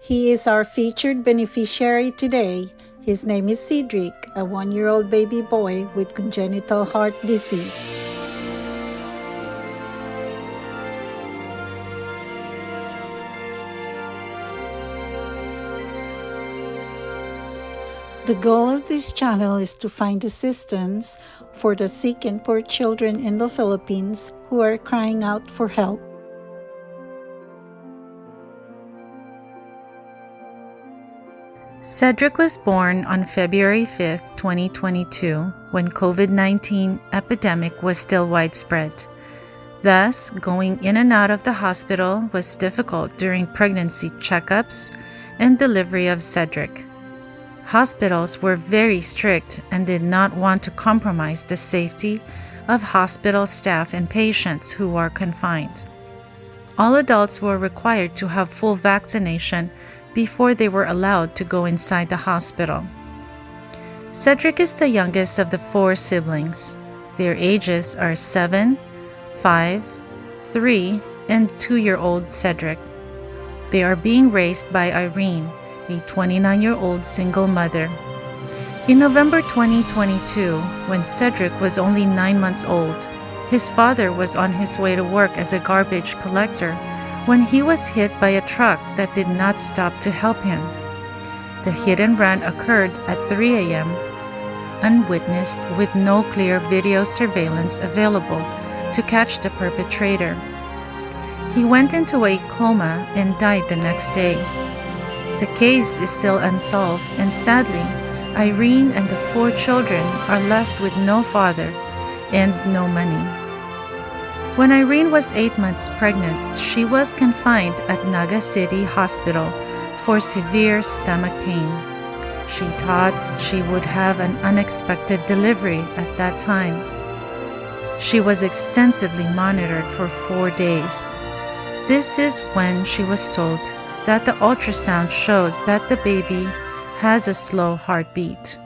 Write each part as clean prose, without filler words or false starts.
He is our featured beneficiary today. His name is Cedric, a 1-year-old baby boy with congenital heart disease. The goal of this channel is to find assistance for the sick and poor children in the Philippines who are crying out for help. Cedric was born on February 5, 2022, when COVID-19 epidemic was still widespread. Thus, going in and out of the hospital was difficult during pregnancy checkups and delivery of Cedric. Hospitals were very strict and did not want to compromise the safety of hospital staff and patients who are confined. All adults were required to have full vaccination before they were allowed to go inside the hospital. Cedric is the youngest of the 4 siblings. Their ages are 7, 5, 3, and 2-year-old Cedric. They are being raised by Irene, a 29-year-old single mother. In November 2022, when Cedric was only 9 months old, his father was on his way to work as a garbage collector when he was hit by a truck that did not stop to help him. The hit and run occurred at 3 a.m., unwitnessed with no clear video surveillance available to catch the perpetrator. He went into a coma and died the next day. The case is still unsolved, and sadly, Irene and the 4 children are left with no father and no money. When Irene was 8 months pregnant, she was confined at Naga City Hospital for severe stomach pain. She thought she would have an unexpected delivery at that time. She was extensively monitored for 4 days. This is when she was told that the ultrasound showed that the baby has a slow heartbeat.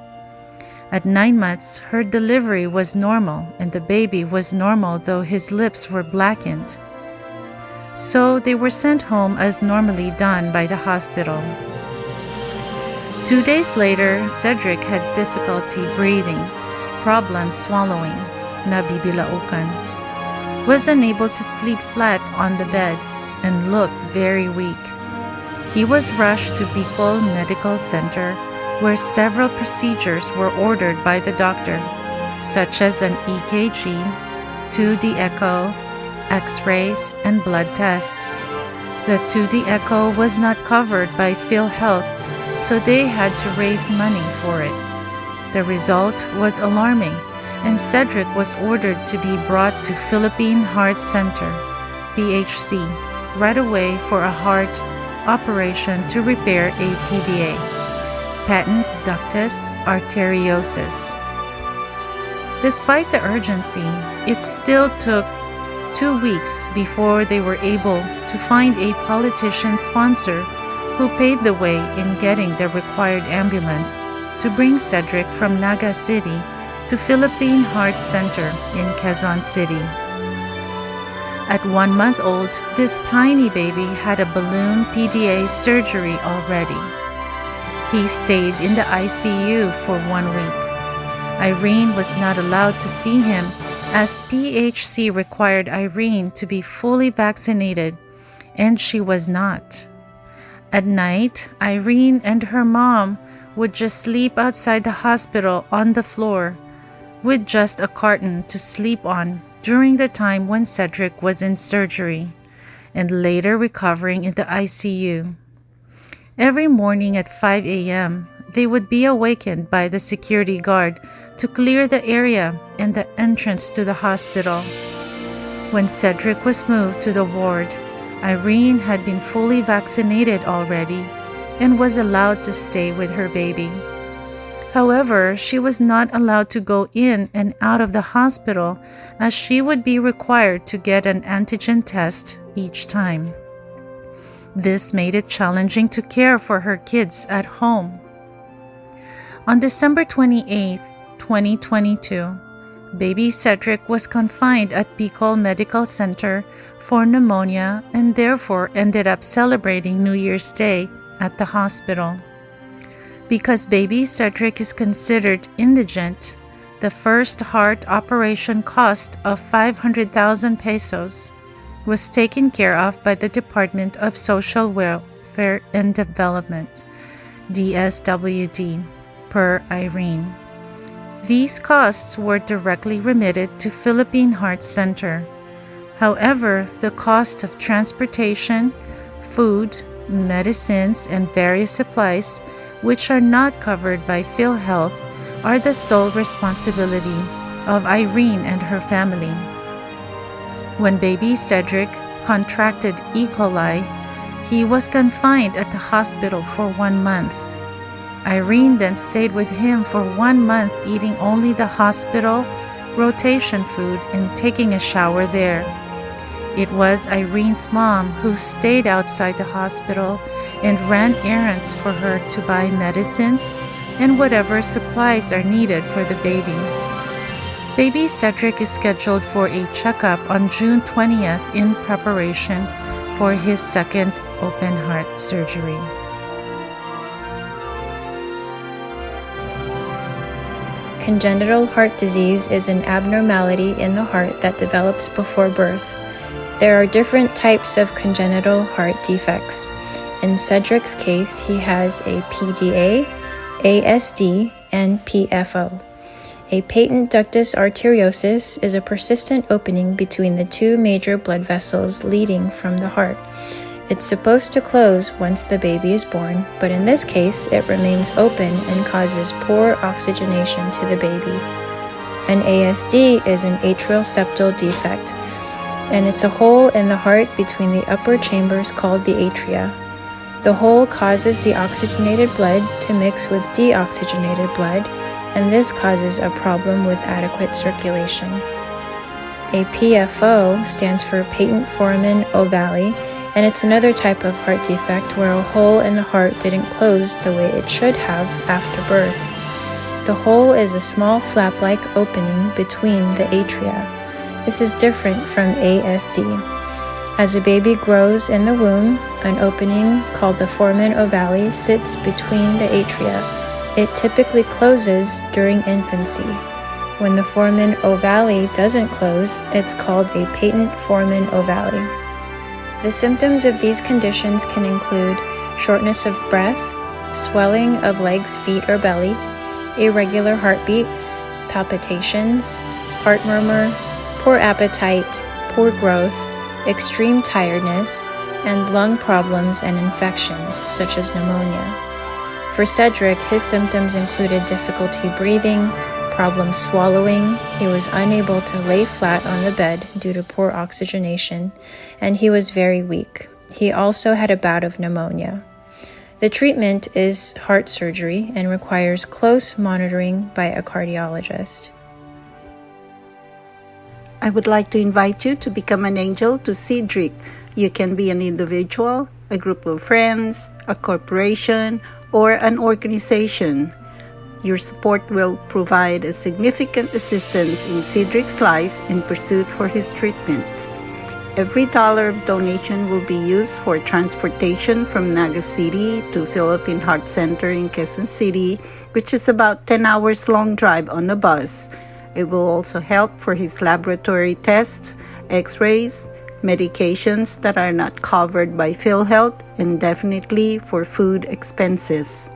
At 9 months, her delivery was normal and the baby was normal, though his lips were blackened. So they were sent home as normally done by the hospital. 2 days later, Cedric had difficulty breathing, problems swallowing, nabibilaukan, was unable to sleep flat on the bed, and looked very weak. He was rushed to Bicol Medical Center, where several procedures were ordered by the doctor, such as an EKG, 2D echo, X-rays, and blood tests. The 2D echo was not covered by PhilHealth, so they had to raise money for it. The result was alarming, and Cedric was ordered to be brought to Philippine Heart Center, PHC, right away for a heart operation to repair a PDA, patent ductus arteriosus. Despite the urgency, it still took 2 weeks before they were able to find a politician sponsor who paved the way in getting the required ambulance to bring Cedric from Naga City to Philippine Heart Center in Quezon City. At 1 month old, this tiny baby had a balloon PDA surgery already. He stayed in the ICU for 1 week. Irene was not allowed to see him as PHC required Irene to be fully vaccinated, and she was not. At night, Irene and her mom would just sleep outside the hospital on the floor with just a carton to sleep on during the time when Cedric was in surgery and later recovering in the ICU. Every morning at 5 a.m., they would be awakened by the security guard to clear the area and the entrance to the hospital. When Cedric was moved to the ward, Irene had been fully vaccinated already and was allowed to stay with her baby. However, she was not allowed to go in and out of the hospital as she would be required to get an antigen test each time. This made it challenging to care for her kids at home. On December 28, 2022, baby Cedric was confined at Bicol Medical Center for pneumonia and therefore ended up celebrating New Year's Day at the hospital. Because baby Cedric is considered indigent, the first heart operation cost of 500,000 pesos was taken care of by the Department of Social Welfare and Development, DSWD, per Irene. These costs were directly remitted to Philippine Heart Center. However, the cost of transportation, food, medicines, and various supplies, which are not covered by PhilHealth, are the sole responsibility of Irene and her family. When baby Cedric contracted E. coli, he was confined at the hospital for 1 month. Irene then stayed with him for 1 month, eating only the hospital rotation food and taking a shower there. It was Irene's mom who stayed outside the hospital and ran errands for her to buy medicines and whatever supplies are needed for the baby. Baby Cedric is scheduled for a checkup on June 20th in preparation for his second open heart surgery. Congenital heart disease is an abnormality in the heart that develops before birth. There are different types of congenital heart defects. In Cedric's case, he has a PDA, ASD, and PFO. A patent ductus arteriosus is a persistent opening between the two major blood vessels leading from the heart. It's supposed to close once the baby is born, but in this case, it remains open and causes poor oxygenation to the baby. An ASD is an atrial septal defect, and it's a hole in the heart between the upper chambers called the atria. The hole causes the oxygenated blood to mix with deoxygenated blood, and this causes a problem with adequate circulation. A PFO stands for patent foramen ovale, and it's another type of heart defect where a hole in the heart didn't close the way it should have after birth. The hole is a small flap-like opening between the atria. This is different from ASD. As a baby grows in the womb, an opening called the foramen ovale sits between the atria. It typically closes during infancy. When the foramen ovale doesn't close, it's called a patent foramen ovale. The symptoms of these conditions can include shortness of breath, swelling of legs, feet, or belly, irregular heartbeats, palpitations, heart murmur, poor appetite, poor growth, extreme tiredness, and lung problems and infections such as pneumonia. For Cedric, his symptoms included difficulty breathing, problems swallowing, he was unable to lay flat on the bed due to poor oxygenation, and he was very weak. He also had a bout of pneumonia. The treatment is heart surgery and requires close monitoring by a cardiologist. I would like to invite you to become an angel to Cedric. You can be an individual, a group of friends, a corporation, or an organization. Your support will provide a significant assistance in Cedric's life in pursuit for his treatment. Every dollar of donation will be used for transportation from Naga City to Philippine Heart Center in Quezon City, which is about 10 hours long drive on a bus. It will also help for his laboratory tests, x-rays, medications that are not covered by PhilHealth, and definitely for food expenses.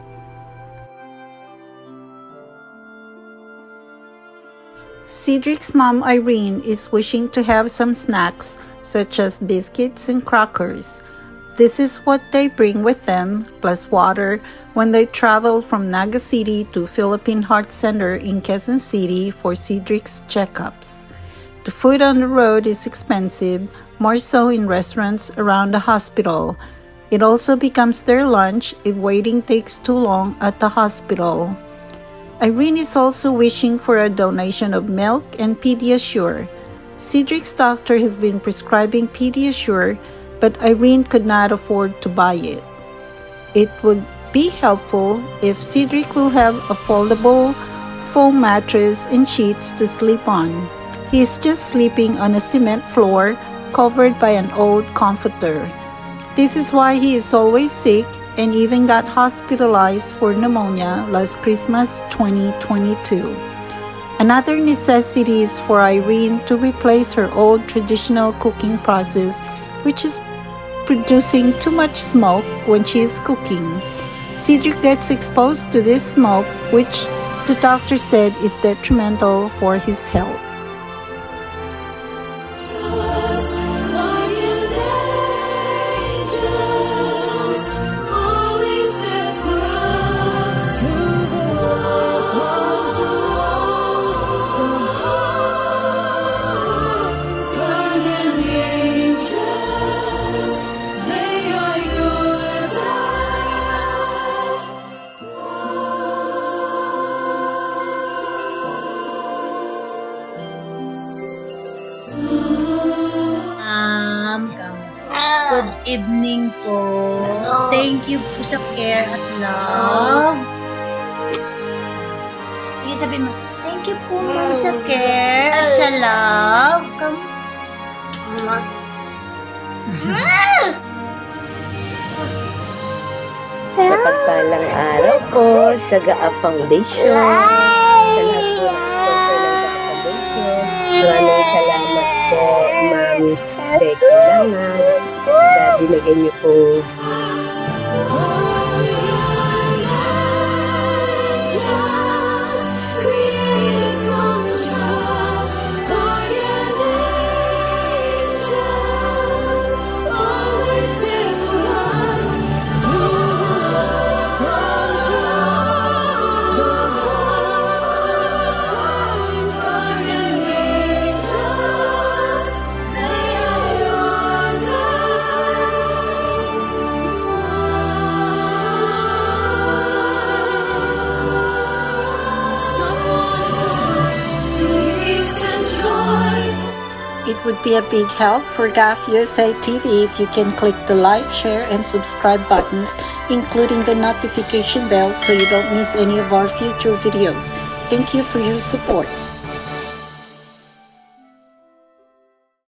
Cedric's mom, Irene, is wishing to have some snacks such as biscuits and crackers. This is what they bring with them, plus water, when they travel from Naga City to Philippine Heart Center in Quezon City for Cedric's checkups. The food on the road is expensive, more so in restaurants around the hospital. It also becomes their lunch if waiting takes too long at the hospital. Irene is also wishing for a donation of milk and Pediasure. Cedric's doctor has been prescribing Pediasure, but Irene could not afford to buy it. It would be helpful if Cedric will have a foldable foam mattress and sheets to sleep on. He is just sleeping on a cement floor covered by an old comforter. This is why he is always sick and even got hospitalized for pneumonia last Christmas 2022. Another necessity is for Irene to replace her old traditional cooking process, which is producing too much smoke when she is cooking. Cedric gets exposed to this smoke, which the doctor said is detrimental for his health. Good evening po. Thank you po sa care at love. Sige, sabihin mo. Thank you po sa care at sa love. Come. Sa pagpalang araw po sa GAAF Foundation, sa lahat po ng sponsor ng GAAF Foundation, maraming salamat po, Ma'am Becky Langan, sa binigay niyo pong It would be a big help for GAAF USA TV if you can click the like, share, and subscribe buttons, including the notification bell so you don't miss any of our future videos. Thank you for your support.